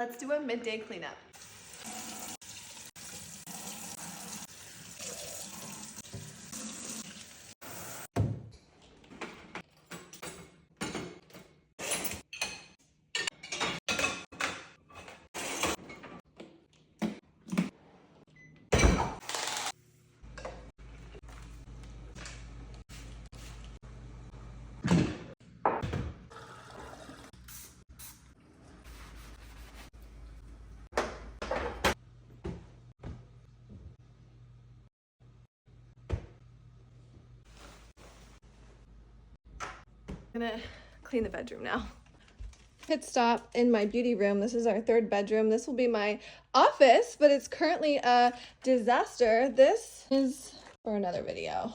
Let's do a midday cleanup. I'm gonna clean the bedroom now. Pit stop in my beauty room. This is our third bedroom. This will be my office, but it's currently a disaster. This is for another video.